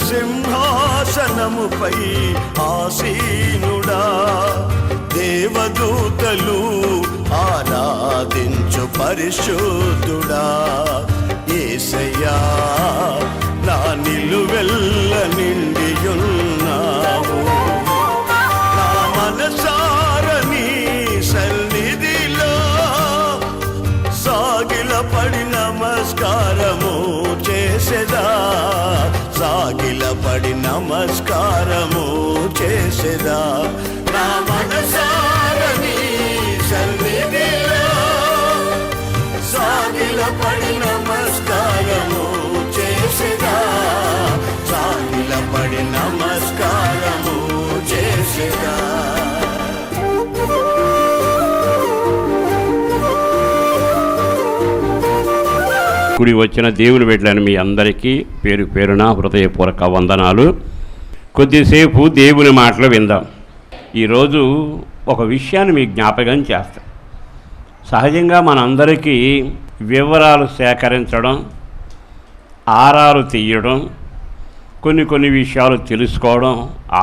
సింహాసనముపై ఆసీనుడా, దేవదూతలు ఆరాధించు పరిశుద్ధుడా, యేసయ్యా నా నిలువెల్ల నిండియున్నావు. నా మనసారని సన్నిధిలో సాగిలపడి నమస్కారము చేసెదా, సాగిలపడి నమస్కారము చేసెదా. నా మనసారని సన్నిధిలో సాగిలపడి నమస్కారము చేసెదా, సాగిలపడి నమస్కారము చేసెదా. కూడి వచ్చిన దేవుని బిడ్డలను మీ అందరికీ పేరు పేరున హృదయపూర్వక వందనాలు. కొద్దిసేపు దేవుని మాటలు విందాం. ఈరోజు ఒక విషయాన్ని మీకు జ్ఞాపకం చేస్తాం. సహజంగా మనందరికీ వివరాలు సేకరించడం, ఆరాలు తీయడం, కొన్ని విషయాలు తెలుసుకోవడం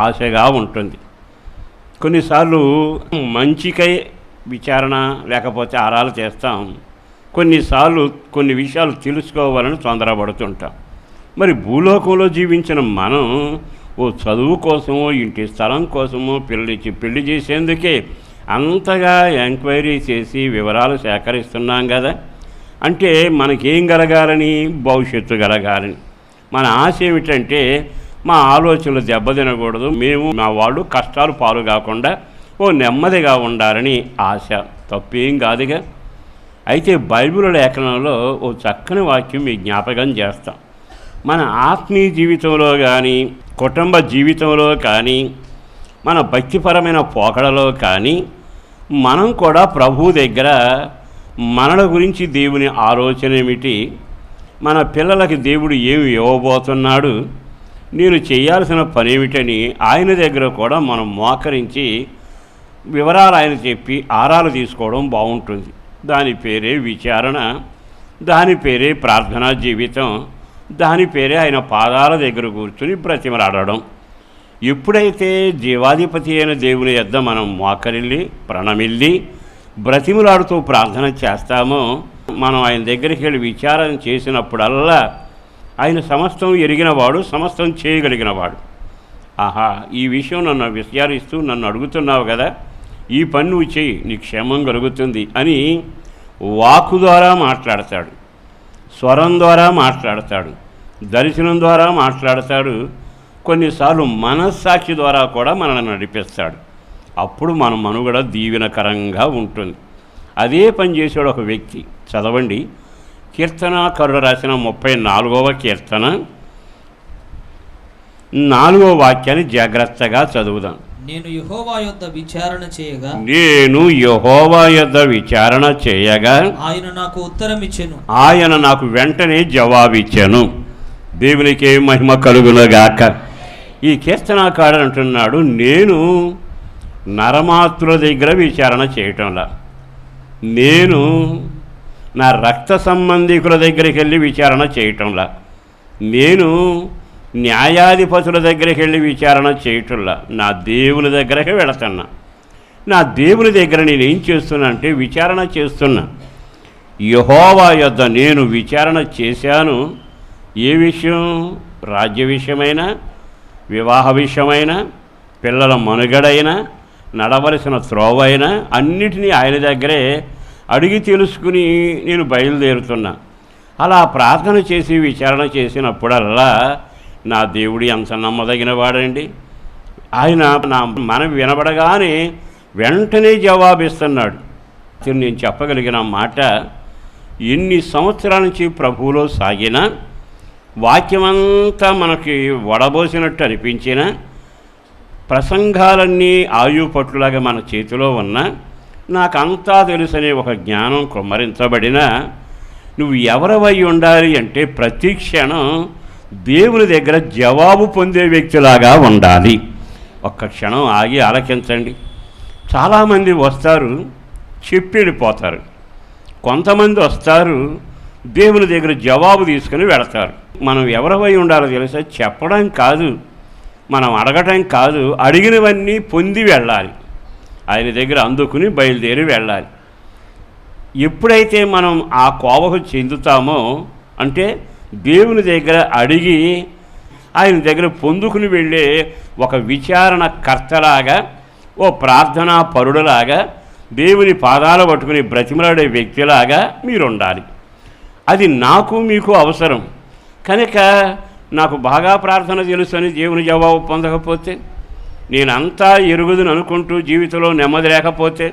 ఆశగా ఉంటుంది. కొన్నిసార్లు మంచికై విచారణ లేకపోతే ఆరాలు చేస్తాం. కొన్నిసార్లు కొన్ని విషయాలు తెలుసుకోవాలని తొందరపడుతుంటాం. మరి భూలోకంలో జీవించిన మనం ఓ చదువు కోసమో ఇంటి స్థలం కోసమో పెళ్లి చేసేందుకే అంతగా ఎంక్వైరీ చేసి వివరాలు సేకరిస్తున్నాం కదా. అంటే మనకేం కలగాలని, భవిష్యత్తు కలగాలని. మన ఆశ ఏమిటంటే మా ఆలోచనలు దెబ్బతినకూడదు, మేము మా వాళ్ళు కష్టాలు పాలు కాకుండా ఓ నెమ్మదిగా ఉండాలని ఆశ. తప్పేం కాదుగా. అయితే బైబిల్ లేఖనంలో ఓ చక్కని వాక్యం మీ జ్ఞాపకం చేస్తాం. మన ఆత్మీయ జీవితంలో కానీ, కుటుంబ జీవితంలో కానీ, మన భక్తిపరమైన పోకడలో కానీ మనం కూడా ప్రభువు దగ్గర మనల గురించి దేవుని ఆలోచన ఏమిటి, మన పిల్లలకి దేవుడు ఏమి ఇవ్వబోతున్నాడు, నేను చేయాల్సిన పని ఏమిటని ఆయన దగ్గర కూడా మనం మోకరించి వివరాలు ఆయన చెప్పి ఆరాలు తీసుకోవడం బాగుంటుంది. దాని పేరే విచారణ, దాని పేరే ప్రార్థనా జీవితం, దాని పేరే ఆయన పాదాల దగ్గర కూర్చుని బ్రతిమలాడడం. ఎప్పుడైతే జీవాధిపతి అయిన దేవుని యొద్ద మనం మోకరిల్లి ప్రణమిల్లి బ్రతిమలాడుతూ ప్రార్థన చేస్తామో, మనం ఆయన దగ్గరికి వెళ్ళి విచారణ చేసినప్పుడల్లా ఆయన సమస్తం ఎరిగినవాడు, సమస్తం చేయగలిగినవాడు. ఆహా, ఈ విషయం నన్ను విచారిస్తూ నన్ను అడుగుతున్నావు కదా, ఈ పని నువ్వు చెయ్యి, నీ క్షేమం కలుగుతుంది అని వాక్కు ద్వారా మాట్లాడతాడు, స్వరం ద్వారా మాట్లాడతాడు, దర్శనం ద్వారా మాట్లాడతాడు, కొన్నిసార్లు మనస్సాక్షి ద్వారా కూడా మనల్ని నడిపిస్తాడు. అప్పుడు మన మనుగడ దీవెనకరంగా ఉంటుంది. అదే పని చేసాడు ఒక వ్యక్తి. చదవండి, కీర్తనాకారుడు రాసిన 34వ కీర్తన 4వ వాక్యాన్ని జాగ్రత్తగా చదువుదాం. నేను యెహోవా యొద్ద విచారణ చేయగా ఆయన నాకు ఉత్తరమిచ్చెను, ఆయన నాకు వెంటనే జవాబిచ్చెను. దేవునికి మహిమ కలుగునగాక. ఈ కీర్తనాకారుడు అంటున్నాడు, నేను నరమాత్రుల దగ్గర విచారణ చేయటంలా, నేను నా రక్త సంబంధికుల దగ్గరికి వెళ్ళి విచారణ చేయటంలా, నేను న్యాయాధిపతుల దగ్గరికి వెళ్ళి విచారణ చేయటంలా, నా దేవుని దగ్గరకే వెళుతున్నా. నా దేవుని దగ్గర నేనేం చేస్తున్నా అంటే విచారణ చేస్తున్నా. యెహోవా యొద్ద నేను విచారణ చేశాను. ఏ విషయం? రాజ్య విషయమైన, వివాహ విషయమైన, పిల్లల మనుగడైనా, నడవలసిన త్రోవైనా అన్నిటినీ ఆయన దగ్గరే అడిగి తెలుసుకుని నేను బయలుదేరుతున్నా. అలా ప్రార్థన చేసి విచారణ చేసినప్పుడల్లా నా దేవుడు ఎంత నమ్మదగిన వాడండి, ఆయన నా మనవి వినబడగానే వెంటనే జవాబిస్తున్నాడు. నేను చెప్పగలిగిన మాట, ఎన్ని సంవత్సరాల నుంచి ప్రభువులో సాగినా, వాక్యమంతా మనకి వడబోసినట్టు అనిపించిన, ప్రసంగాలన్నీ ఆయువు పట్టులాగా మన చేతిలో ఉన్న, నాకంతా తెలుసనే ఒక జ్ఞానం కుమ్మరించబడిన, నువ్వు ఎవరవై ఉండాలి అంటే ప్రతి క్షణం దేవుని దగ్గర జవాబు పొందే వ్యక్తిలాగా ఉండాలి. ఒక్క క్షణం ఆగి ఆలకించండి. చాలామంది వస్తారు, చెప్పి వెళ్ళిపోతారు. కొంతమంది వస్తారు, దేవుని దగ్గర జవాబు తీసుకుని వెళతారు. మనం ఎవరవై ఉండాలో తెలుసా? చెప్పడం కాదు, మనం అడగటం కాదు, అడిగినవన్నీ పొంది వెళ్ళాలి. ఆయన దగ్గర అందుకుని బయలుదేరి వెళ్ళాలి. ఎప్పుడైతే మనం ఆ కోవకు చెందుతామో, అంటే దేవుని దగ్గర అడిగి ఆయన దగ్గర పొందుకుని వెళ్ళే ఒక విచారణ కర్తలాగా, ఓ ప్రార్థనా పరుడులాగా, దేవుని పాదాలు పట్టుకుని బ్రతిమలాడే వ్యక్తిలాగా మీరు ఉండాలి. అది నాకు మీకు అవసరం. కనుక నాకు బాగా ప్రార్థన తెలుసని దేవుని జవాబు పొందకపోతే, నేనంతా ఎరుగుదని అనుకుంటూ జీవితంలో నెమ్మది లేకపోతే,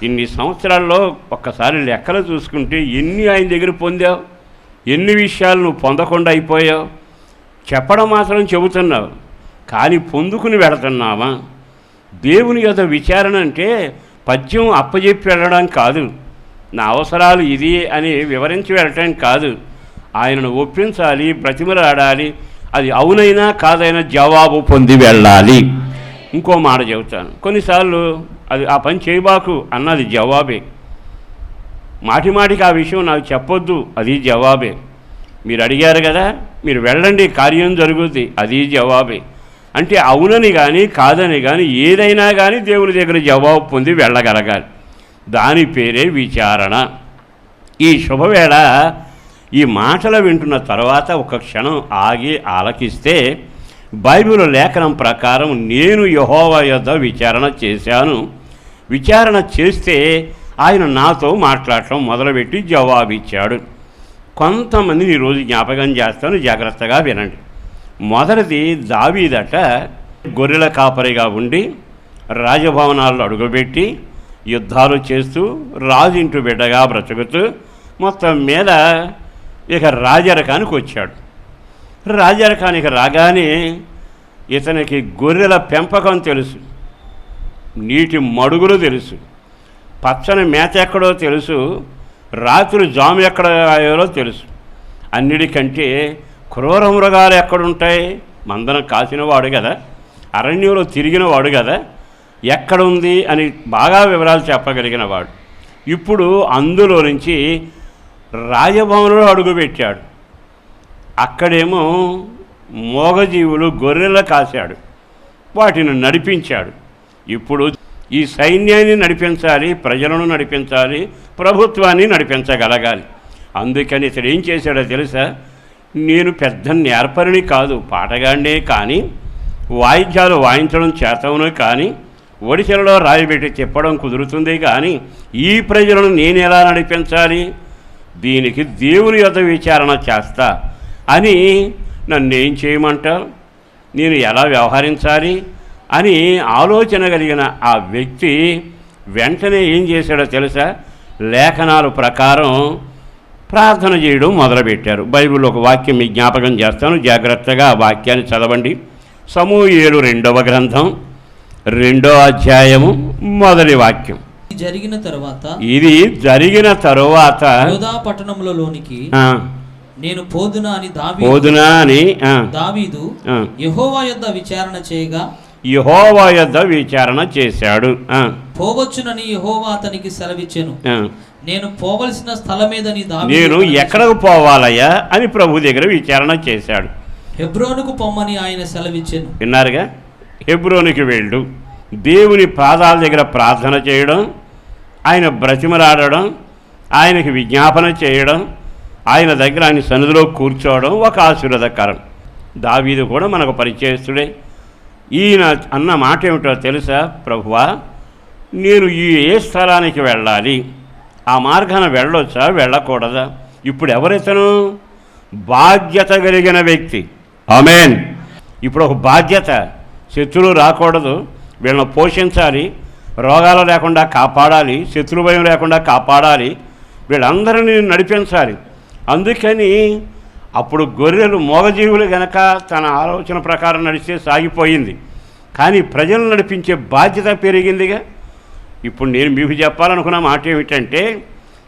ఇన్ని సంవత్సరాల్లో ఒక్కసారి లెక్కలు చూసుకుంటే ఎన్ని ఆయన దగ్గర పొందావు, ఎన్ని విషయాలు నువ్వు పొందకుండా అయిపోయావు. చెప్పడం మాత్రం చెబుతున్నావు, కానీ పొందుకుని వెళుతున్నావా? దేవుని యొక్క విచారణ అంటే పద్యం అప్పజెప్పి వెళ్ళడం కాదు, నా అవసరాలు ఇది అని వివరించి వెళ్ళటం కాదు. ఆయనను ఒప్పించాలి, బ్రతిమలాడాలి. అది అవునైనా కాదైనా జవాబు పొంది వెళ్ళాలి. ఇంకో మాట చెబుతాను, కొన్నిసార్లు అది ఆ పని చేయబాకు అన్నది జవాబే. మాటిమాటికి ఆ విషయం నాకు చెప్పొద్దు, అది జవాబే. మీరు అడిగారు కదా, మీరు వెళ్ళండి, కార్యం జరుగుద్ది, అది జవాబే. అంటే అవునని కానీ కాదని కానీ ఏదైనా కానీ దేవుని దగ్గర జవాబు పొంది వెళ్ళగలగాలి. దాని పేరే విచారణ. ఈ శుభవేళ ఈ మాటలు వింటున్న తర్వాత ఒక క్షణం ఆగి ఆలకిస్తే, బైబిల్ లేఖనం ప్రకారం నేను యెహోవా యొద్ద విచారణ చేశాను. విచారణ చేస్తే ఆయన నాతో మాట్లాడటం మొదలుపెట్టి జవాబిచ్చాడు. కొంతమందిని ఈరోజు జ్ఞాపకం చేస్తాను, జాగ్రత్తగా వినండి. మొదటిది దావీదట. గొర్రెల కాపరిగా ఉండి రాజభవనాల్లో అడుగుపెట్టి యుద్ధాలు చేస్తూ రాజింటు బిడ్డగా బ్రతుకుతూ మొత్తం మీద ఇక రాజరకానికి వచ్చాడు. రాజరకానికి రాగానే ఇతనికి గొర్రెల పెంపకం తెలుసు, నీటి మడుగులు తెలుసు, పచ్చని మేత ఎక్కడో తెలుసు, రాత్రి జాము ఎక్కడ అయ్యారో తెలుసు. అన్నిటికంటే క్రూర మృగాలు ఎక్కడుంటాయి, మందన కాసినవాడు కదా, అరణ్యంలో తిరిగినవాడు కదా, ఎక్కడుంది అని బాగా వివరాలు చెప్పగలిగిన వాడు. ఇప్పుడు అందులో నుంచి రాజభవనంలో అడుగుపెట్టాడు. అక్కడేమో మోగజీవులు గొర్రెల కాశాడు, వాటిని నడిపించాడు. ఇప్పుడు ఈ సైన్యాన్ని నడిపించాలి, ప్రజలను నడిపించాలి, ప్రభుత్వాన్ని నడిపించగలగాలి. అందుకని ఇతడు ఏం చేశాడో తెలుసా? నేను పెద్ద నేర్పరిని కాదు, పాటగాడినే, కానీ వాయిద్యాలు వాయించడం చేతవును, కానీ ఒడిశలలో రాయిబెట్టి తిప్పడం కుదురుతుంది, కానీ ఈ ప్రజలను నేను ఎలా నడిపించాలి, దీనికి దేవుని యొద్ద విచారణ చేస్తా అని నన్నేం చేయమంటారు, నేను ఎలా వ్యవహరించాలి అని ఆలోచన కలిగిన ఆ వ్యక్తి వెంటనే ఏం చేశాడో తెలుసా? లేఖనాల ప్రకారం ప్రార్థన చేయడం మొదలుపెట్టారు. బైబిల్లో ఒక వాక్యం మీ జ్ఞాపకం చేస్తాను, జాగ్రత్తగా ఆ వాక్యాన్ని చదవండి. సమూయేలు 2వ గ్రంథం 2వ అధ్యాయము మొదటి వాక్యం. ఇది జరిగిన తరువాత యోధా పట్టణంలోనికి నేను పోదునా అని దావీదు యెహోవా యొద్ద విచారణ చేయగా యెహోవా యొద్ద విచారణ చేశాడు. పోవచ్చునని యెహోవా అతనికి సెలవిచ్చెను. నేను పోవలసిన స్థలమేదని నేను ఎక్కడకు పోవాలయ్యా అని ప్రభు దగ్గర విచారణ చేశాడు. హెబ్రోనుకు పొమ్మని ఆయన సెలవిచ్చెను. విన్నారుగా? హెబ్రోనుకి వెళ్ళు, దేవుని పాదాల దగ్గర ప్రార్థన చేయడం, ఆయన బ్రతిమలాడడం, ఆయనకి విజ్ఞాపన చేయడం, ఆయన దగ్గర ఆయన సన్నిధిలో కూర్చోవడం ఒక ఆశీర్వాదకరం. దావీదు కూడా మనకు పరిచయస్తుడే. ఈయన అన్న మాట ఏమిటో తెలుసా? ప్రభువా, నేను ఏ స్థలానికి వెళ్ళాలి, ఆ మార్గాన వెళ్ళొచ్చా వెళ్ళకూడదా? ఇప్పుడు ఎవరితను? బాధ్యత కలిగిన వ్యక్తి. ఆమేన్. ఇప్పుడు ఒక బాధ్యత, శత్రువులు రాకూడదు, వీళ్ళని పోషించాలి, రోగాలు లేకుండా కాపాడాలి, శత్రు భయం లేకుండా కాపాడాలి, వీళ్ళందరినీ నడిపించాలి. అందుకని అప్పుడు గొర్రెలు మూగజీవులు గనక తన ఆలోచన ప్రకారం నడిస్తే సాగిపోయింది. కానీ ప్రజలను నడిపించే బాధ్యత పెరిగిందిగా. ఇప్పుడు నేను మీకు చెప్పాలనుకున్న మాట ఏమిటంటే,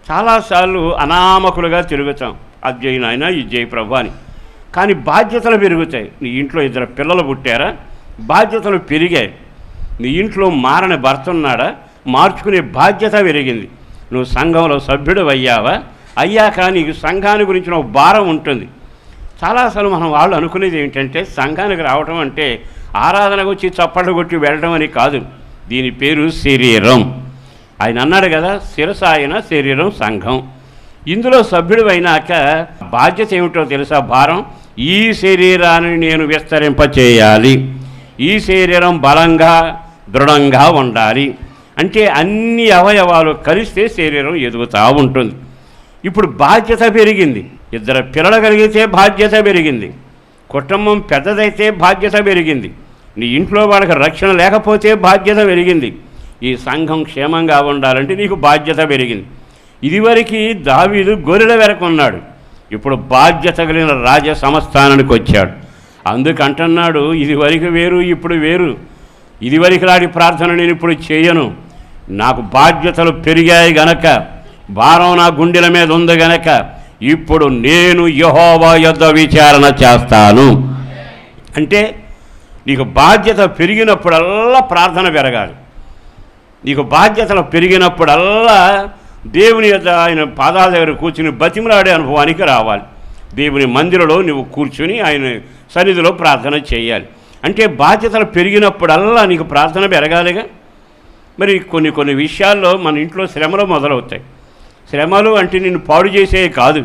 చాలాసార్లు అనామకులుగా తిరుగుతాం, అది చేయి నాయన, ఇది చేయి ప్రభు అని. కానీ బాధ్యతలు పెరుగుతాయి. నీ ఇంట్లో 2 పిల్లలు పుట్టారా, బాధ్యతలు పెరిగాయి. నీ ఇంట్లో మారని భర్త ఉన్నాడా, మార్చుకునే బాధ్యత పెరిగింది. నువ్వు సంఘంలో సభ్యుడు అయ్యావా, అయ్యాక నీకు సంఘాన్ని గురించిన ఒక భారం ఉంటుంది. చాలాసార్లు మనం వాళ్ళు అనుకునేది ఏమిటంటే, సంఘానికి రావటం అంటే ఆరాధనకు వచ్చి చప్పట్లు కొట్టి వెళ్ళడం అని కాదు. దీని పేరు శరీరం. ఆయన అన్నాడు కదా, శిరసాయన శరీరం సంఘం. ఇందులో సభ్యుడు అయినాక బాధ్యత ఏమిటో తెలుసా? భారం. ఈ శరీరాన్ని నేను విస్తరింపచేయాలి, ఈ శరీరం బలంగా దృఢంగా ఉండాలి. అంటే అన్ని అవయవాలు కలిస్తే శరీరం ఎదుగుతూ ఉంటుంది. ఇప్పుడు బాధ్యత పెరిగింది. 2 పిల్లలు కలిగితే బాధ్యత పెరిగింది. కుటుంబం పెద్దదైతే బాధ్యత పెరిగింది. నీ ఇంట్లో వాళ్ళకి రక్షణ లేకపోతే బాధ్యత పెరిగింది. ఈ సంఘం క్షేమంగా ఉండాలంటే నీకు బాధ్యత పెరిగింది. ఇదివరకు దావీదు గొర్రెల వెరకు ఉన్నాడు, ఇప్పుడు బాధ్యత కలిగిన రాజ సంస్థానానికి వచ్చాడు. అందుకంటున్నాడు, ఇదివరకు వేరు ఇప్పుడు వేరు. ఇదివరకు రాడి ప్రార్థన నేను ఇప్పుడు చేయను, నాకు బాధ్యతలు పెరిగాయి గనక, భారం నా గుండెల మీద ఉంది గనక ఇప్పుడు నేను యెహోవా యొద్ద విచారణ చేస్తాను. అంటే నీకు బాధ్యత పెరిగినప్పుడల్లా ప్రార్థన పెరగాలి. నీకు బాధ్యతలు పెరిగినప్పుడల్లా దేవుని యొద్ద ఆయన పాదాల దగ్గర కూర్చుని బతిమలాడే అనుభవానికి రావాలి. దేవుని మందిరంలో నువ్వు కూర్చుని ఆయన సన్నిధిలో ప్రార్థన చేయాలి. అంటే బాధ్యతలు పెరిగినప్పుడల్లా నీకు ప్రార్థన పెరగాలిగా. మరి కొన్ని విషయాల్లో మన ఇంట్లో శ్రమలు మొదలవుతాయి. శ్రమలు అంటే నిన్ను పాడు చేసేవి కాదు,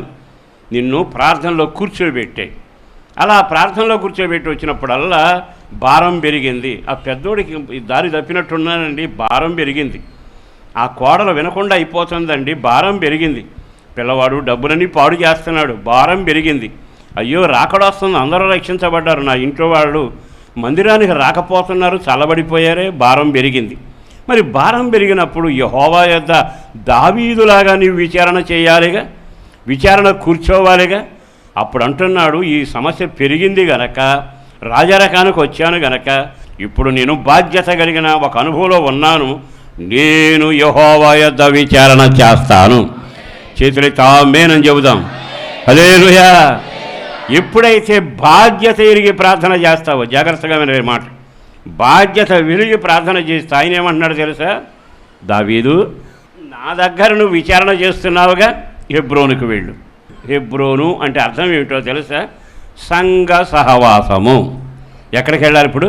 నిన్ను ప్రార్థనలో కూర్చోబెట్టాయి. అలా ప్రార్థనలో కూర్చోబెట్టి వచ్చినప్పుడల్లా భారం పెరిగింది. ఆ పెద్దోడికి దారి తప్పినట్టున్నానండి, భారం పెరిగింది. ఆ కోడలు వినకుండా అయిపోతుందండి, భారం పెరిగింది. పిల్లవాడు డబ్బులన్నీ పాడు చేస్తున్నాడు, భారం పెరిగింది. అయ్యో రాకడొస్తుంది, అందరూ రక్షించబడ్డారు, నా ఇంట్లో వాళ్ళు మందిరానికి రాకపోతున్నారు, చల్లబడిపోయారే, భారం పెరిగింది. మరి భారం పెరిగినప్పుడు యెహోవా యొద్ద దావీదులాగా నీవు విచారణ చేయాలిగా, విచారణ కూర్చోవాలిగా. అప్పుడు అంటున్నాడు, ఈ సమస్య పెరిగింది గనక, రాజరకానికి వచ్చాను గనక, ఇప్పుడు నేను బాధ్యత కలిగిన ఒక అనుభవంలో ఉన్నాను, నేను యెహోవా యొద్ద విచారణ చేస్తాను. చేతులెత్తి ఆమేన్ చెబుదాం. హల్లెలూయా. ఎప్పుడైతే బాధ్యత ఎరిగి ప్రార్థన చేస్తావో, జాగ్రత్తగా వినే మాట, బాధ్యత వెలిగి ప్రార్థన చేస్తే ఆయన ఏమంటున్నాడు తెలుసా? దావీదు, నా దగ్గర నువ్వు విచారణ చేస్తున్నావుగా, హెబ్రోనుకు వెళ్ళు. హెబ్రోను అంటే అర్థం ఏమిటో తెలుసా? సంఘ సహవాసము. ఎక్కడికి వెళ్ళాలి ఇప్పుడు?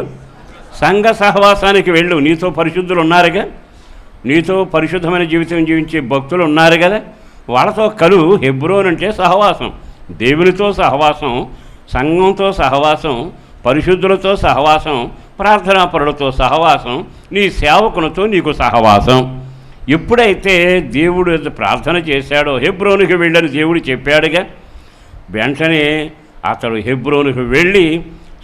సంఘ సహవాసానికి వెళ్ళు. నీతో పరిశుద్ధులు ఉన్నారుగా, నీతో పరిశుద్ధమైన జీవితం జీవించే భక్తులు ఉన్నారు కదా, వాళ్ళతో కలు. హెబ్రోన్ అంటే సహవాసం, దేవునితో సహవాసం, సంఘంతో సహవాసం, పరిశుద్ధులతో సహవాసం, ప్రార్థనాపరులతో సహవాసం, నీ సేవకునితో నీకు సహవాసం. ఎప్పుడైతే దేవుడు ప్రార్థన చేశాడో, హెబ్రోనుకి వెళ్ళని దేవుడు చెప్పాడుగా, వెంటనే అతడు హెబ్రోనుకు వెళ్ళి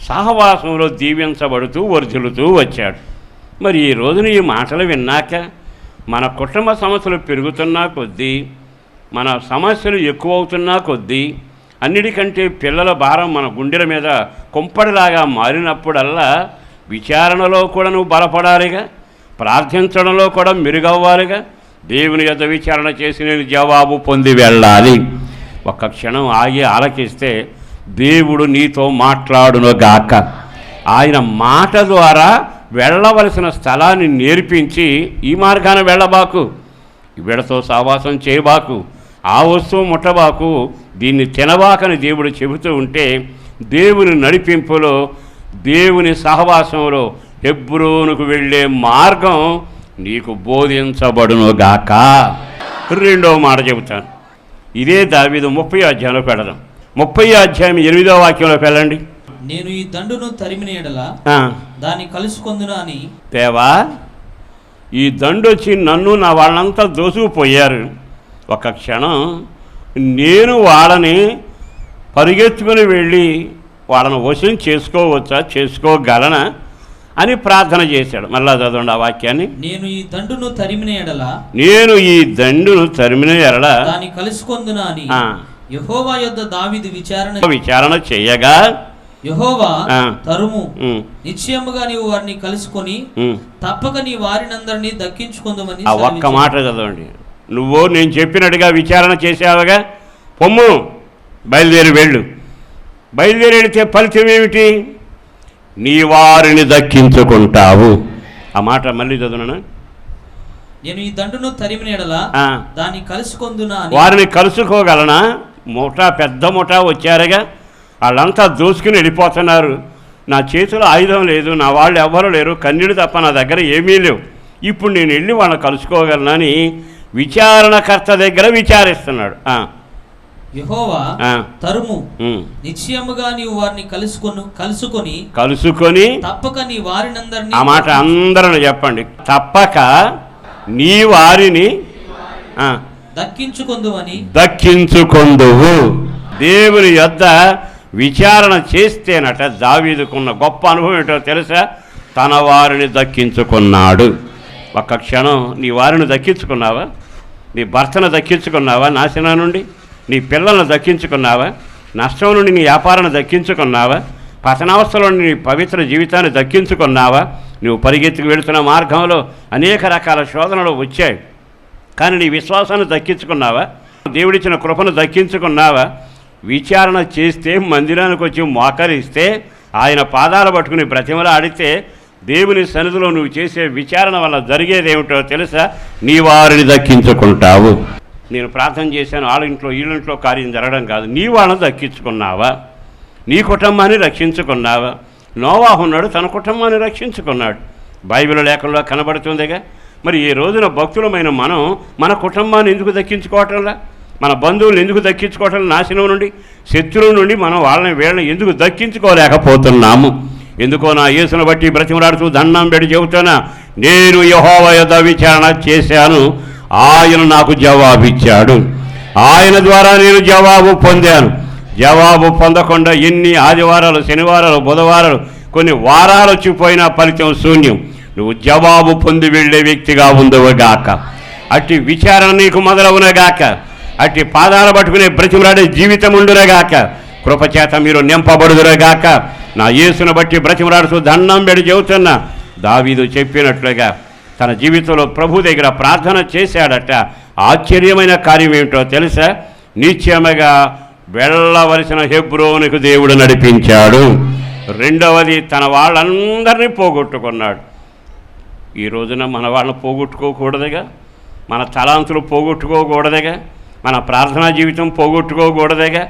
సహవాసంలో దీవించబడుతూ వర్ధిల్లుతూ వచ్చాడు. మరి ఈ రోజున ఈ మాటలు విన్నాక మన కుటుంబ సమస్యలు పెరుగుతున్నా కొద్దీ, మన సమస్యలు ఎక్కువవుతున్నా కొద్దీ, అన్నిటికంటే పిల్లల భారం మన గుండెల మీద కుంపడిలాగా మారినప్పుడల్లా విచారణలో కూడా నువ్వు బలపడాలిగా, ప్రార్థించడంలో కూడా మెరుగవ్వాలిగా. దేవుని యొద్ద విచారణ చేసి నేను జవాబు పొంది వెళ్ళాలి. ఒక్క క్షణం ఆగి ఆలకిస్తే దేవుడు నీతో మాట్లాడునుగాక. ఆయన మాట ద్వారా వెళ్ళవలసిన స్థలాన్ని నేర్పించి, ఈ మార్గాన వెళ్ళబాకు, వీళ్ళతో సహవాసం చేయబాకు, ఆ వస్తువు ముట్టబాకు, దీన్ని తినబాకని దేవుడు చెబుతూ ఉంటే, దేవుని నడిపింపులో, దేవుని సహవాసంలో హెబ్రోనుకు వెళ్ళే మార్గం నీకు బోధించబడునుగాక. రెండవ మాట చెబుతాను. ఇదే దావీదు 30వ అధ్యాయంలోకి వెళదాం. 30వ అధ్యాయం 8వ వాక్యంలోకి వెళ్ళండి. నేను ఈ దండును తరిమిన ఎడల దాన్ని కలుసుకొందును అని. దేవా, ఈ దండు వచ్చి నన్ను నా వాళ్ళంతా దోసుకుపోయారు. ఒక క్షణం నేను వాళ్ళని పరిగెత్తుకుని వెళ్ళి వాళ్ళను వశం చేసుకోవచ్చా, చేసుకోగలనా అని ప్రార్థన చేశాడు. మళ్ళా చదవండి ఆ వాక్యాన్ని. నేను ఈ దండును తరిమిన ఎడల నేను ఈ దండును తరిమిన ఎడల దాన్ని కలుసుకొందునా అని యెహోవా యొద్ద దావీదు విచారణ చేయగా యెహోవా తరుము, నిశ్చయముగా నీవు వారిని కలుసుకొని తప్పక నీ వారినందరినీ దక్కించుకుందామని. ఆ ఒక్క మాట చదవండి. నువ్వు నేను చెప్పినట్టుగా విచారణ చేసావుగా, పొమ్ము బయలుదేరి వెళ్ళు. బయలుదేరి వెళితే ఫలితం ఏమిటి? నీ వారిని దక్కించుకుంటావు. ఆ మాట మళ్ళీ చదువునా. నేను ఈ దండును తరిమిన ఎడల దాన్ని కలుసుకొందునా. వారిని కలుసుకోగలనా? ముఠా, పెద్ద ముఠా వచ్చారుగా, వాళ్ళంతా దోసుకుని వెళ్ళిపోతున్నారు. నా చేతిలో ఆయుధం లేదు, నా వాళ్ళు ఎవ్వరూ లేరు, కన్నీళ్ళు తప్ప నా దగ్గర ఏమీ లేవు. ఇప్పుడు నేను వెళ్ళి వాళ్ళని కలుసుకోగలనని విచారణకర్త దగ్గర విచారిస్తున్నాడు. యెహోవా తరుము, నిశ్చయముగా నీవు వారిని కలుసుకొని తప్పక నీ వారినందరినీ. ఆ మాట అందరూ చెప్పండి. తప్పక నీ వారిని దక్కించుకొందువు. దేవుని యొద్ద విచారణ చేస్తేనట దావీదుకున్న గొప్ప అనుభవం ఏంటో తెలుసా? తన వారిని దక్కించుకున్నాడు. ఒక్క క్షణం నీ వారిని దక్కించుకున్నావా? నీ భర్తను దక్కించుకున్నావా? నాశనం నుండి నీ పిల్లలను దక్కించుకున్నావా? నష్టం నుండి నీ వ్యాపారాన్ని దక్కించుకున్నావా? పతనావస్థలో నీ పవిత్ర జీవితాన్ని దక్కించుకున్నావా? నువ్వు పరిగెత్తుకు వెళుతున్న మార్గంలో అనేక రకాల శోధనలు వచ్చాయి, కానీ నీ విశ్వాసాన్ని దక్కించుకున్నావా? దేవుడిచ్చిన కృపను దక్కించుకున్నావా? విచారణ చేస్తే, మందిరానికి వచ్చి మోకరిస్తే, ఆయన పాదాలు పట్టుకుని బ్రతిమలాడితే, దేవుని సన్నిధిలో నువ్వు చేసే విచారణ వల్ల జరిగేదేమిటో తెలుసా? నీ వారిని దక్కించుకుంటావు. నేను ప్రార్థన చేశాను, వాళ్ళింట్లో వీళ్ళింట్లో కార్యం జరగడం కాదు. నీ వాళ్ళని దక్కించుకున్నావా? నీ కుటుంబాన్ని రక్షించుకున్నావా? నోవాహు ఉన్నాడు, తన కుటుంబాన్ని రక్షించుకున్నాడు. బైబిల్ లేఖల్లో కనబడుతుందిగా. మరి ఈ రోజున భక్తులమైన మనం మన కుటుంబాన్ని ఎందుకు దక్కించుకోవటంలా? మన బంధువులను ఎందుకు దక్కించుకోవటం? నాశనం నుండి, శత్రువు నుండి మనం వీళ్ళని ఎందుకు దక్కించుకోలేకపోతున్నాము? ఎందుకో నా యేసును బట్టి బ్రతిమలాడుతూ దండం పెట్టి చెబుతున్నా, నేను యెహోవా యొద్ద విచారణ చేశాను, ఆయన నాకు జవాబిచ్చాడు. ఆయన ద్వారా నేను జవాబు పొందాను. జవాబు పొందకుండా ఎన్ని ఆదివారాలు, శనివారాలు, బుధవారాలు, కొన్ని వారాలు వచ్చిపోయినా ఫలితం శూన్యం. నువ్వు జవాబు పొంది వెళ్ళే వ్యక్తిగా ఉందవుగాక. అట్టి విచారణ నీకు మొదలవునగాక. అట్టి పాదాలు పట్టుకునే బ్రతిమలాడే జీవితం ఉండునగాక. కృపచేత మీరు నింపబడుదురుగాక. నా యేసును బట్టి బ్రతిమలాడుతూ దండం పెడి చెబుతున్నా, దావీదు చెప్పినట్లుగా తన జీవితంలో ప్రభు దగ్గర ప్రార్థన చేశాడట. ఆశ్చర్యమైన కార్యం ఏమిటో తెలుసా? నిశ్చయముగా వెళ్ళవలసిన హెబ్రోనుకు దేవుడు నడిపించాడు. రెండవది, తన వాళ్ళందరినీ పోగొట్టుకున్నాడు. ఈ రోజున మన వాళ్ళని పోగొట్టుకోకూడదుగా, మన తలాంతులు పోగొట్టుకోకూడదుగా, మన ప్రార్థనా జీవితం పోగొట్టుకోకూడదుగా,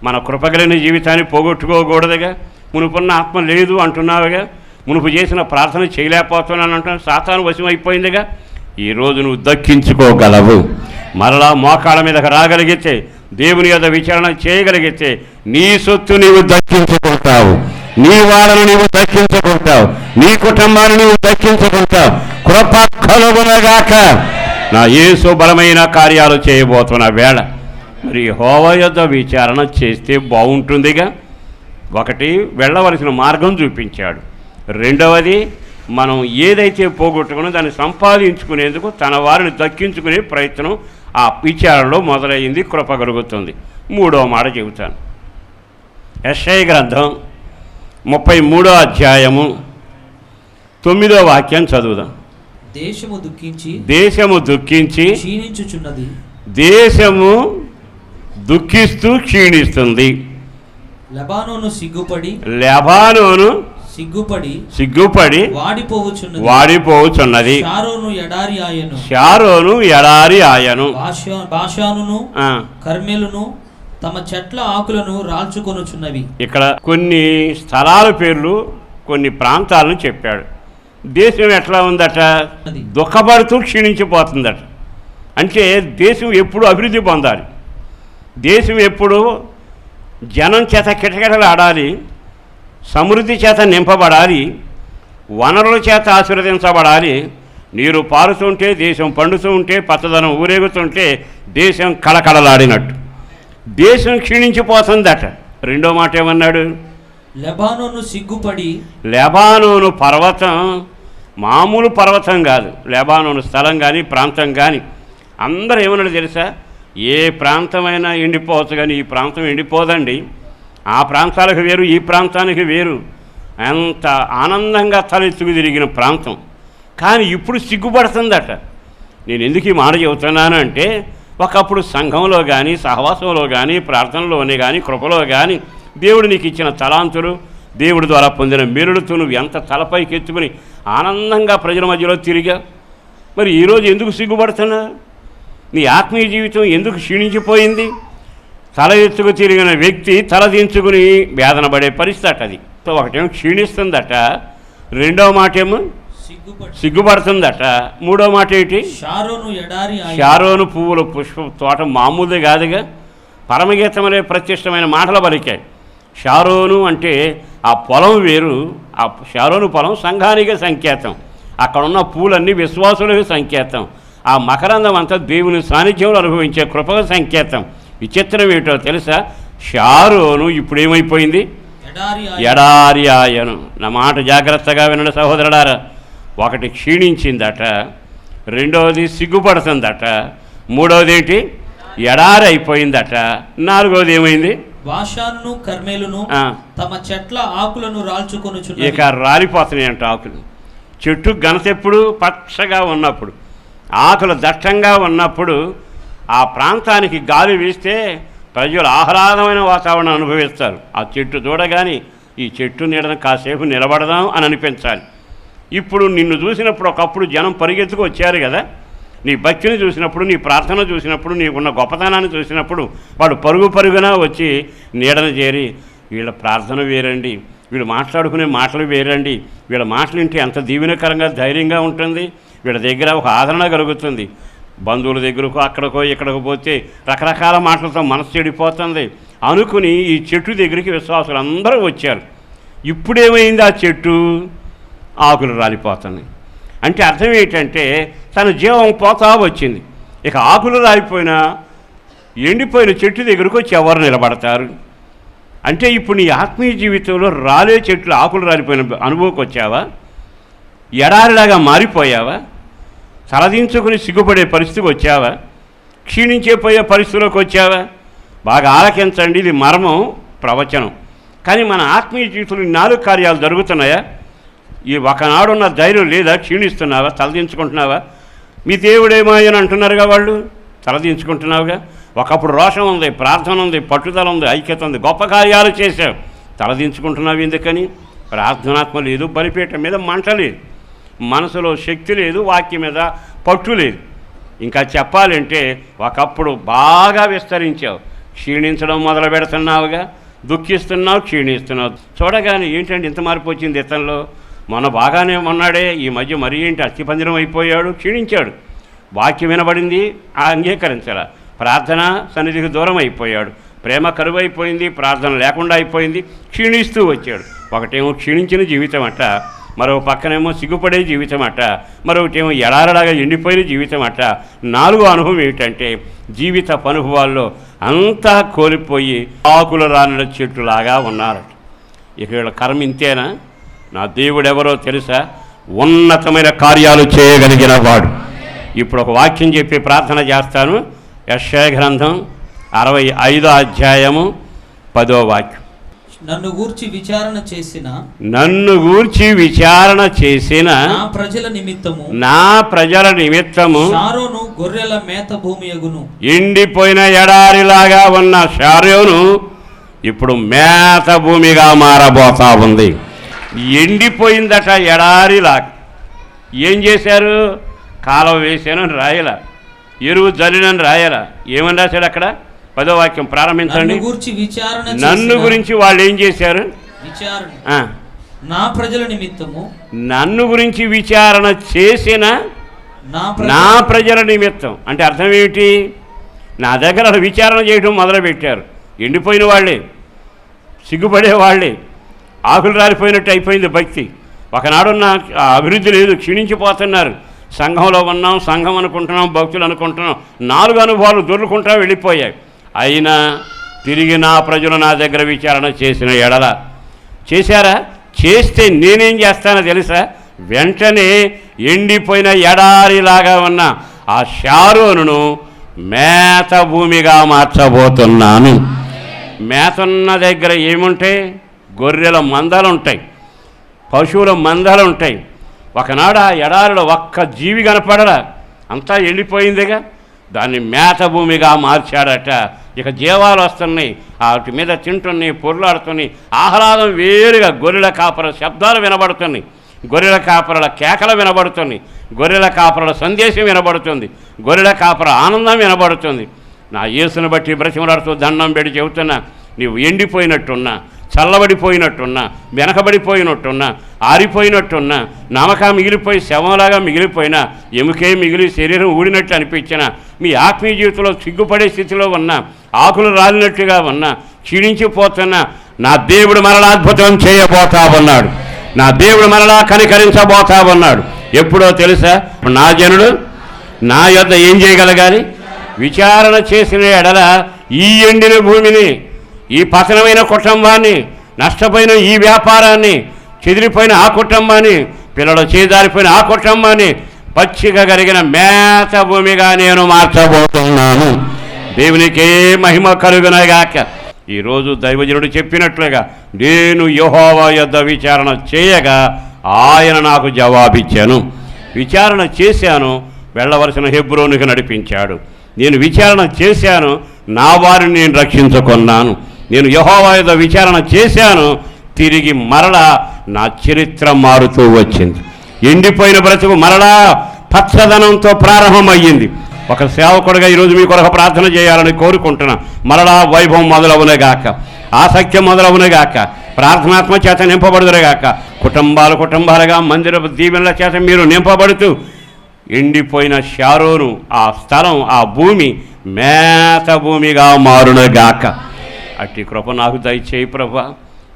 మన కృపగలిగిన జీవితాన్ని పోగొట్టుకోకూడదుగా. మునుపున్న ఆత్మ లేదు అంటున్నావుగా, మునుపు చేసిన ప్రార్థన చేయలేకపోతున్నాను అంటున్నా, సాతాను వశం అయిపోయిందిగా. ఈరోజు నువ్వు దక్కించుకోగలవు. మరలా మోకాళ్ళ మీదకి రాగలిగితే, దేవుని యొద్ద విచారణ చేయగలిగితే, నీ సొత్తు నీవు దక్కించుకుంటావు, నీ వాళ్ళను నీవు దక్కించుకుంటావు, నీ కుటుంబాన్ని నీవు దక్కించుకుంటావు. కృప కలుగునగాక. నా యేసు బలమైన కార్యాలు చేయబోతున్న వేళ మరి యెహోవా యొద్ద విచారణ చేస్తే బాగుంటుందిగా. ఒకటి, వెళ్ళవలసిన మార్గం చూపించాడు. రెండవది, మనం ఏదైతే పోగొట్టుకున్నా దాన్ని సంపాదించుకునేందుకు తన వారిని దక్కించుకునే ప్రయత్నం ఆ విచారణలో మొదలయ్యింది. కృప కలుగుతుంది. మూడవ మాట చెబుతాను. యెషయా గ్రంథం 33వ అధ్యాయము 9వ వాక్యం చదువుదాం. దేశము దుఃఖించి క్షీణించుచున్నది. దేశము దుఃఖిస్తూ క్షీణిస్తుంది. లెబానోను సిగ్గుపడి వాడిపోవుచున్నది. షారోను ఎడారి ఆయను. బాషానును కర్మెలును తమ చెట్ల ఆకులను రాల్చుకొనుచున్నవి. ఇక్కడ కొన్ని స్థలాల పేర్లు, కొన్ని ప్రాంతాలను చెప్పాడు. దేశం ఎట్లా ఉందట? దుఃఖపడుతూ క్షీణించిపోతుందట. అంటే దేశం ఎప్పుడు అభివృద్ధి పొందాలి, దేశం ఎప్పుడు జనం చేత కిటకిటలు ఆడాలి, సమృద్ధి చేత నింపబడాలి, వనరుల చేత ఆశీర్వదించబడాలి. నీరు పారుతుంటే, దేశం పండుతూ ఉంటే, పచ్చదనం ఊరేగుతుంటే దేశం కళకళలాడినట్టు. దేశం క్షీణించిపోతుందట. రెండో మాట ఏమన్నాడు? లెబానోను సిగ్గుపడి, లెబానోను పర్వతం మామూలు పర్వతం కాదు. లెబానోను స్థలం కానీ ప్రాంతం కానీ అందరూ ఏమన్నాడు తెలుసా? ఏ ప్రాంతమైనా ఎండిపోవచ్చు కానీ ఈ ప్రాంతం ఎండిపోదండి. ఆ ప్రాంతాలకు వేరు, ఈ ప్రాంతానికి వేరు. అంత ఆనందంగా తలెత్తుకు తిరిగిన ప్రాంతం. కానీ ఇప్పుడు సిగ్గుపడుతుందట. నేను ఎందుకు ఈ మాట చెబుతున్నాను అంటే, ఒకప్పుడు సంఘంలో కానీ, సహవాసంలో కానీ, ప్రార్థనలోనే కానీ, కృపలో కానీ దేవుడు నీకు ఇచ్చిన తలాంతులు, దేవుడి ద్వారా పొందిన మేలులతో నువ్వు ఎంత తలపైకి ఎత్తుకుని ఆనందంగా ప్రజల మధ్యలో తిరిగా. మరి ఈరోజు ఎందుకు సిగ్గుపడుతున్నా? నీ ఆత్మీయ జీవితం ఎందుకు క్షీణించిపోయింది? తల ఎత్తుకు తిరిగిన వ్యక్తి తలదించుకుని వేదన పడే పరిస్థితి అట. అది ఒకటేమో క్షీణిస్తుందట, రెండవ మాట ఏమో సిగ్గుపడుతుందట, మూడో మాట ఏంటి? షారోను పువ్వుల పుష్ప తోట మామూలుదే కాదుగా. పరమగీతములే ప్రత్యక్షమైన మాటలు పలికాయి. షారోను అంటే ఆ పొలం వేరు. ఆ షారోను పొలం సంఘానికి సంకేతం. అక్కడున్న పూలన్నీ విశ్వాసులకు సంకేతం. ఆ మకరందం అంతా దేవుని సాన్నిధ్యంలో అనుభవించే కృపకు సంకేతం. విచిత్రం ఏమిటో తెలుసా? షారోను ఇప్పుడు ఏమైపోయింది? ఎడారి ఆయను. నా మాట జాగ్రత్తగా వినండి సహోదరులారా. ఒకటి క్షీణించిందట, రెండవది సిగ్గుపడుతుందట, మూడవది ఏంటి? ఎడారి అయిపోయిందట, నాలుగవది ఏమైంది? బాషాను కర్మేలును తమ చెట్ల ఆకులను రాల్చుకొనుచున్నవి. ఇక రాలిపోతున్నాయంట ఆకులు. చెట్టు గనతెప్పుడు పచ్చగా ఉన్నప్పుడు, ఆకులు దట్టంగా ఉన్నప్పుడు ఆ ప్రాంతానికి గాలి వీస్తే ప్రజలు ఆహ్లాదమైన వాతావరణం అనుభవిస్తారు. ఆ చెట్టు చూడగానే ఈ చెట్టు నీడన కాసేపు నిలబడదాం అని అనిపించాలి. ఇప్పుడు నిన్ను చూసినప్పుడు ఒకప్పుడు జనం పరిగెత్తుకు వచ్చారు కదా. నీ భక్తిని చూసినప్పుడు, నీ ప్రార్థన చూసినప్పుడు, నీకున్న గొప్పతనాన్ని చూసినప్పుడు వాడు పరుగున వచ్చి నీడన చేరి, వీళ్ళ ప్రార్థన వేరండి, వీళ్ళు మాట్లాడుకునే మాటలు వేరండి, వీళ్ళ మాటలు వింటే ఎంత దీవెనకరంగా ధైర్యంగా ఉంటుంది, వీళ్ళ దగ్గర ఒక ఆదరణ కలుగుతుంది. బంధువుల దగ్గరకు అక్కడికో ఇక్కడికి పోతే రకరకాల మాటలతో మనసు చెడిపోతుంది అనుకుని ఈ చెట్టు దగ్గరికి విశ్వాసులు అందరూ వచ్చారు. ఇప్పుడేమైంది? ఆ చెట్టు ఆకులు రాలిపోతున్నాయి. అంటే అర్థం ఏంటంటే తన జీవం పోతా వచ్చింది. ఇక ఆకులు రాలిపోయినా ఎండిపోయిన చెట్టు దగ్గరకు వచ్చి ఎవరు నిలబడతారు? అంటే ఇప్పుడు నీ ఆత్మీయ జీవితంలో రాలే చెట్లు, ఆకులు రాలిపోయిన అనుభవంకి వచ్చావా? ఎడారిలాగా మారిపోయావా? తలదించుకుని సిగ్గుపడే పరిస్థితికి వచ్చావా? క్షీణించిపోయే పరిస్థితిలోకి వచ్చావా? బాగా ఆలకించండి, ఇది మర్మం, ప్రవచనం. కానీ మన ఆత్మీయ జీవితంలో 4 కార్యాలు జరుగుతున్నాయా? ఈ ఒకనాడున్న ధైర్యం లేదా? క్షీణిస్తున్నావా? తలదించుకుంటున్నావా? మీ దేవుడేమో అని అంటున్నారుగా వాళ్ళు, తలదించుకుంటున్నావుగా. ఒకప్పుడు రోషం ఉంది, ప్రార్థన ఉంది, పట్టుదల ఉంది, ఐక్యత ఉంది, గొప్ప కార్యాలు చేశావు. తలదించుకుంటున్నావు ఎందుకని? ప్రార్థనాత్మ లేదు, బలిపీఠం మీద మంట లేదు, మనసులో శక్తి లేదు, వాక్యం మీద పట్టు లేదు. ఇంకా చెప్పాలంటే ఒకప్పుడు బాగా విస్తరించావు, క్షీణించడం మొదలు పెడుతున్నావుగా. దుఃఖిస్తున్నావు, క్షీణిస్తున్నావు. చూడగానే ఏంటంటే ఇంత మార్పు వచ్చింది ఇతనిలో. మొన్న బాగానే ఉన్నాడే, ఈ మధ్య మరీ ఏంటి అస్థిపంజరం అయిపోయాడు, క్షీణించాడు. వాక్యం వినబడింది, అంగీకరించాల. ప్రార్థన సన్నిధికి దూరం అయిపోయాడు, ప్రేమ కరువైపోయింది, ప్రార్థన లేకుండా అయిపోయింది, క్షీణిస్తూ వచ్చాడు. ఒకటేమో క్షీణించిన జీవితం అట, మరో పక్కనేమో సిగ్గుపడే జీవితం అట, మరొకటేమో ఎడారలాగా ఎండిపోయిన జీవితం అట. 4వ అనుభవం ఏమిటంటే జీవిత అనుభవాల్లో అంతా కోల్పోయి ఆకులు రాని చెట్టులాగా ఉన్నారట. ఇక వీళ్ళ కర్మ ఇంతేనా? నా దేవుడెవరో తెలుసా? ఉన్నతమైన కార్యాలు చేయగలిగిన వాడు. ఇప్పుడు ఒక వాక్యం చెప్పి ప్రార్థన చేస్తాను. యెషయా గ్రంథం 65వ అధ్యాయము 10వ వాక్యం. నన్ను గూర్చి విచారణ చేసిన నా ప్రజల నిమిత్తము షారోను గొర్రెల మేత భూమియగును. ఎండిపోయిన ఎడారిలాగా ఉన్న షారోను ఇప్పుడు మేత భూమిగా మారబోతా ఉంది. ఎండిపోయిందట ఎడారిలాగా. ఏం చేశారు? కాలువ వేసానని రాయల, ఎరువు జల్లినని రాయల. ఏమని రాశాడు అక్కడ? 10వ వాక్యం ప్రారంభించండి. నన్ను గురించి వాళ్ళు ఏం చేశారు? నా ప్రజల నిమిత్తము. నన్ను గురించి విచారణ చేసిన నా ప్రజల నిమిత్తం అంటే అర్థం ఏమిటి? నా దగ్గర విచారణ చేయడం మొదలుపెట్టారు. ఎండిపోయిన వాళ్ళే, సిగ్గుపడే వాళ్ళే, ఆకులు రాలిపోయినట్టు అయిపోయింది భక్తి. ఒకనాడున్న అభివృద్ధి లేదు, క్షీణించిపోతున్నారు. సంఘంలో ఉన్నాం, సంఘం అనుకుంటున్నాం, భక్తులు అనుకుంటున్నాం, 4 అనుభవాలు దొర్లుకుంటా వెళ్ళిపోయాయి. అయినా తిరిగి నా ప్రజలు నా దగ్గర విచారణ చేసిన ఎడల చేశారా? చేస్తే నేనేం చేస్తానో తెలుసా? వెంటనే ఎండిపోయిన ఎడారిలాగా ఉన్న ఆ షారోనును మేత భూమిగా మార్చబోతున్నాను. మేతన్న దగ్గర ఏముంటాయి? గొర్రెల మందలు ఉంటాయి, పశువుల మందలు ఉంటాయి. ఒకనాడు ఆ ఎడారిలో ఒక్క జీవి కనపడరా, అంతా ఎండిపోయిందిగా. దాన్ని మేత భూమిగా మార్చాడట. ఇక జీవాలు వస్తున్నాయి, వాటి మీద తింటున్నాయి, పొర్లాడుతున్నాయి. ఆహ్లాదం వేరుగా గొర్రెల కాపర శబ్దాలు వినబడుతున్నాయి, గొర్రెల కాపరల కేకలు వినబడుతుంది, గొర్రెల కాపరల సందేశం వినబడుతుంది, గొర్రెల కాపర ఆనందం వినబడుతుంది. నా యేసుని బట్టి బ్రతిమలాడుతూ దండం పెట్టి చెబుతున్నా, నీవు ఎండిపోయినట్టున్నా, చల్లబడిపోయినట్టున్నా, వెనకబడిపోయినట్టున్నా, ఆరిపోయినట్టున్నా, నమ్మకం మిగిలిపోయి శవంలాగా మిగిలిపోయినా, ఎముకే మిగిలి శరీరం ఊడినట్టు అనిపించినా, మీ ఆత్మీయ జీవితంలో సిగ్గుపడే స్థితిలో ఉన్నా, ఆకులు రాలినట్టుగా ఉన్నా, క్షీణించిపోతున్నా, నా దేవుడు మరలా అద్భుతం చేయబోతా ఉన్నాడు. నా దేవుడు మరలా కనికరించబోతా ఉన్నాడు. ఎప్పుడో తెలుసా? నా జనుడు నా యొద్ద ఏం చేయగలగాలి? విచారణ చేసిన ఎడల ఈ ఎండిన భూమిని, ఈ పతనమైన కుటుంబాన్ని, నష్టపోయిన ఈ వ్యాపారాన్ని, చెదిరిపోయిన ఆ కుటుంబాన్ని, పిల్లలు చేదారిపోయిన ఆ కుటుంబాన్ని పచ్చిగా కలిగిన మేత భూమిగా నేను మార్చబోతున్నాను. దేవునికే మహిమ కలుగునగాక. ఈరోజు దైవజనుడు చెప్పినట్లుగా నేను యెహోవా యొద్ద విచారణ చేయగా ఆయన నాకు జవాబిచ్చాను. విచారణ చేశాను, వెళ్ళవలసిన హెబ్రోనుకు నడిపించాడు. నేను విచారణ చేశాను, నా వారిని నేను రక్షించుకున్నాను. నేను యెహోవా యొద్ద విచారణ చేశాను, తిరిగి మరలా నా చరిత్ర మారుతూ వచ్చింది. ఎండిపోయిన బ్రతుకు మరలా పచ్చదనంతో ప్రారంభమయ్యింది. ఒక సేవకుడిగా ఈరోజు మీ కొరకు ప్రార్థన చేయాలని కోరుకుంటున్నా. మరలా వైభవం మొదలవునగాక, ఆసక్తి మొదలవునగాక, ప్రార్థనాత్మ చేత నింపబడుదురుగాక. కుటుంబాలుగా మందిర దీవెనల చేత మీరు నింపబడుతూ ఎండిపోయిన షారోను, ఆ స్థలం, ఆ భూమి మేత భూమిగా మారునగాక. అట్టి కృప నాకు దయచేయి ప్రభా.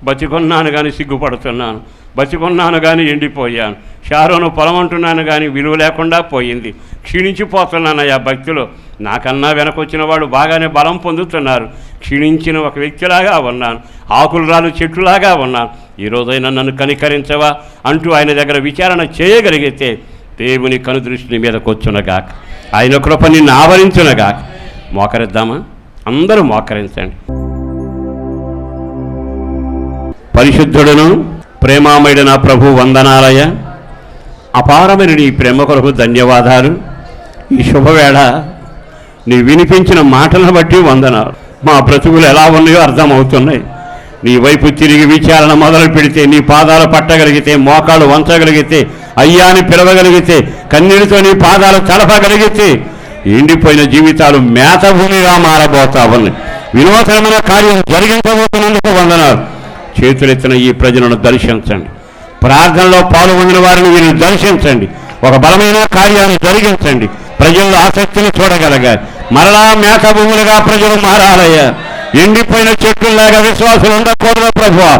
బతికొన్నాను కానీ సిగ్గుపడుతున్నాను, బతికొన్నాను కానీ ఎండిపోయాను. షారోను పొలం అంటున్నాను కానీ విలువ లేకుండా పోయింది. క్షీణించిపోతున్నానయ్యా భక్తిలో. నాకన్నా వెనకొచ్చిన వాడు బాగానే బలం పొందుతున్నారు. క్షీణించిన ఒక వ్యక్తిలాగా ఉన్నాను, ఆకులు రాలు చెట్టులాగా ఉన్నాను. ఈరోజైనా నన్ను కనికరించవా అంటూ ఆయన దగ్గర విచారణ చేయగలిగితే దేవుని కనుదృష్టి మీదకు వచ్చునగాక, ఆయన కృప నిన్ను ఆవరించునగాక. మోకరిద్దామా? అందరూ మోకరించండి. పరిశుద్ధుడును ప్రేమామయుడు నా ప్రభు, వందనాలయ. అపారమైన నీ ప్రేమ కొరకు ధన్యవాదాలు. ఈ శుభవేళ నీ వినిపించిన మాటలను బట్టి వందనాలు. మా బ్రతుకులు ఎలా ఉన్నాయో అర్థమవుతున్నాయి. నీ వైపు తిరిగి విచారణ మొదలు పెడితే, నీ పాదాలు పట్టగలిగితే, మోకాళ్ళు వంచగలిగితే, అయ్యాని పిలవగలిగితే, కన్నీటితో నీ పాదాలు తడపగలిగితే ఎండిపోయిన జీవితాలు మేత భూమిగా మారబోతా ఉన్నాయి. వినూతనమైన కార్యం జరిగించబోతున్నందుకు వందనాలు. చేతులెత్తిన ఈ ప్రజలను దర్శించండి. ప్రార్థనలో పాల్గొందిన వారిని వీరిని దర్శించండి. ఒక బలమైన కార్యాన్ని జరిగించండి. ప్రజల్లో ఆసక్తిని చూడగలగాలి. మరలా మేత భూములుగా ప్రజలు మారాలయ్యా. ఎండిపోయిన చెట్టులాగా విశ్వాసులు ఉండకూడదు ప్రభువా.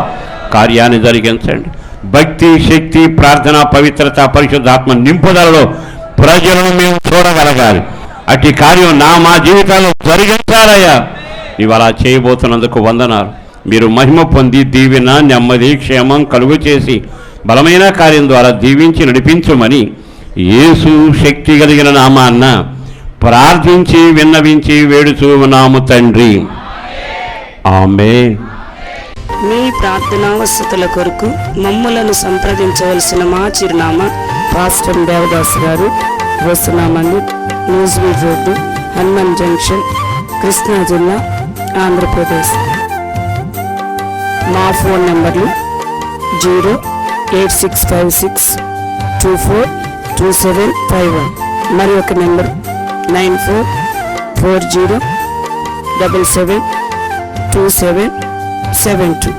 కార్యాన్ని జరిగించండి. భక్తి, శక్తి, ప్రార్థన, పవిత్రత, పరిశుద్ధాత్మ నింపుదలలో ప్రజలను మేము చూడగలగాలి. అట్టి కార్యం మా జీవితాల్లో జరిగించాలయ్యా. ఇవి అలా చేయబోతున్నందుకు వందనాలు. మీరు మహిమ పొంది దీవెన, నెమ్మది, క్షేమం కలుగు చేసి బలమైన కార్యం ద్వారా దీవించి నడిపించమని యేసు శక్తి కలిగిన నామాన్న ప్రార్థించి విన్నవించి వేడుచూ ఉన్నాము తండ్రి. ఆమేన్. మీ ప్రార్థనా వసతుల కొరకు మమ్మలను సంప్రదించవలసిన మా చిరునామా పాస్టర్ దేవదాస్ గారు, వస్తున్నామండి, న్యూజివీడ్ రోడ్డు, హనుమాన్ జంక్షన్, కృష్ణా జిల్లా, ఆంధ్రప్రదేశ్. మా ఫోన్ నెంబర్లు 08656242751, మరి ఒక నెంబర్ 9440772772.